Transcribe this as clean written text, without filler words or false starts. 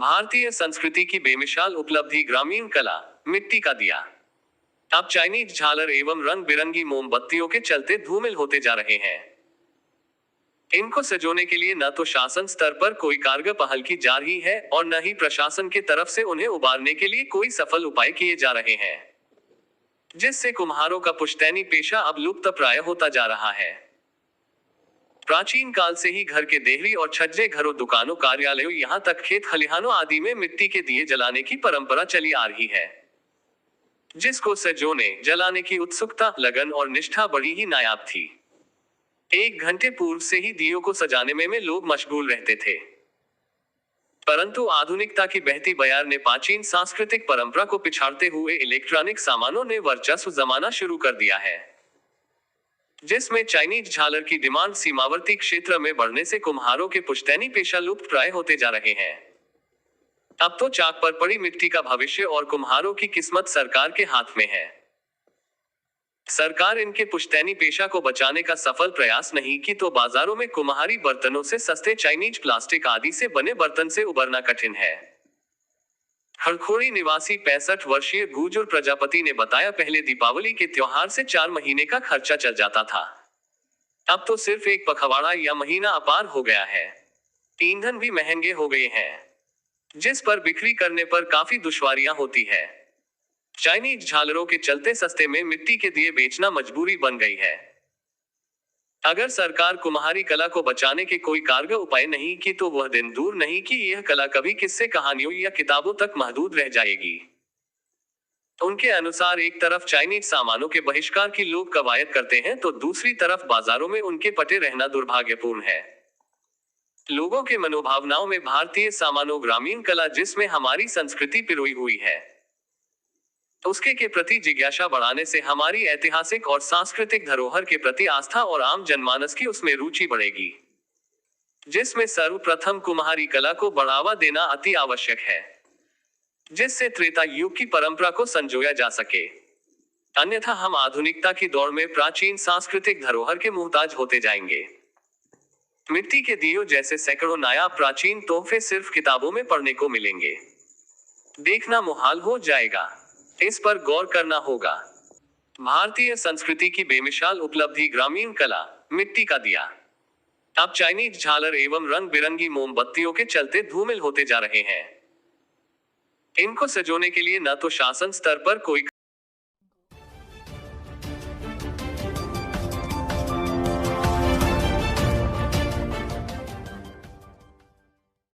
भारतीय संस्कृति की बेमिसाल उपलब्धि ग्रामीण कला, मिट्टी का दिया। अब चाइनीज झालर एवं रंग बिरंगी मोमबत्तियों के चलते धूमिल होते जा रहे हैं। इनको सजोने के लिए न तो शासन स्तर पर कोई कारगर पहल की जा रही है और न ही प्रशासन के तरफ से उन्हें उबारने के लिए कोई सफल उपाय किए जा रहे हैं, जिससे कुम्हारों का पुश्तैनी पेशा अब लुप्त प्राय होता जा रहा है। प्राचीन काल से ही घर के देहरी और छज्जे घरों, दुकानों, कार्यालयों, यहाँ तक खेत खलिहानों आदि में मिट्टी के दिए जलाने की परंपरा चली आ रही है, जिसको सजोने जलाने की उत्सुकता, लगन और निष्ठा बड़ी ही नायाब थी। 1 घंटे पूर्व से ही दियों को सजाने में लोग मशगूल रहते थे, परंतु आधुनिकता की बहती बयार ने प्राचीन सांस्कृतिक परंपरा को पिछाड़ते हुए इलेक्ट्रॉनिक सामानों ने वर्चस्व जमाना शुरू कर दिया है, जिसमें चाइनीज झालर की डिमांड सीमावर्ती क्षेत्र में बढ़ने से कुम्हारों के पुश्तैनी पेशा लुप्त प्राय होते जा रहे हैं। अब तो चाक पर पड़ी मिट्टी का भविष्य और कुम्हारों की किस्मत सरकार के हाथ में है। सरकार इनके पुश्तैनी पेशा को बचाने का सफल प्रयास नहीं की तो बाजारों में कुम्हारी बर्तनों से सस्ते चाइनीज प्लास्टिक आदि से बने बर्तन से उबरना कठिन है। हरखोड़ी निवासी 65 वर्षीय गुर्जर प्रजापति ने बताया, पहले दीपावली के त्योहार से 4 महीने का खर्चा चल जाता था, अब तो सिर्फ एक पखवाड़ा या महीना अपार हो गया है। ईंधन भी महंगे हो गए हैं, जिस पर बिक्री करने पर काफी दुश्वारियां होती है। चाइनीज झालरों के चलते सस्ते में मिट्टी के दिए बेचना मजबूरी बन गई है। अगर सरकार कुम्हारी कला को बचाने के कोई कारगर उपाय नहीं की तो वह दिन दूर नहीं कि यह कला कभी किस्से, कहानियों या किताबों तक महदूद रह जाएगी। उनके अनुसार एक तरफ चाइनीज सामानों के बहिष्कार की लोग कवायद करते हैं तो दूसरी तरफ बाजारों में उनके पटे रहना दुर्भाग्यपूर्ण है। लोगों के मनोभावनाओं में भारतीय सामानों, ग्रामीण कला जिसमें हमारी संस्कृति पिरोई हुई है, उसके के प्रति जिज्ञासा बढ़ाने से हमारी ऐतिहासिक और सांस्कृतिक धरोहर के प्रति आस्था और आम जनमानस की उसमें रुचि बढ़ेगी, जिसमें सर्वप्रथम कुम्हारी कला को बढ़ावा देना अति आवश्यक है, जिससे त्रेता युग की परंपरा को संजोया जा सके। अन्यथा हम आधुनिकता की दौड़ में प्राचीन सांस्कृतिक धरोहर के मुहताज होते जाएंगे। मिट्टी के दियों जैसे सैकड़ों नायाब प्राचीन तोहफे सिर्फ किताबों में पढ़ने को मिलेंगे, देखना मुहाल हो जाएगा। इस पर गौर करना होगा। भारतीय संस्कृति की बेमिसाल उपलब्धि ग्रामीण कला, मिट्टी का दिया। अब चाइनीज झालर एवं रंग बिरंगी मोमबत्तियों के चलते धूमिल होते जा रहे हैं। इनको सजोने के लिए न तो शासन स्तर पर कोई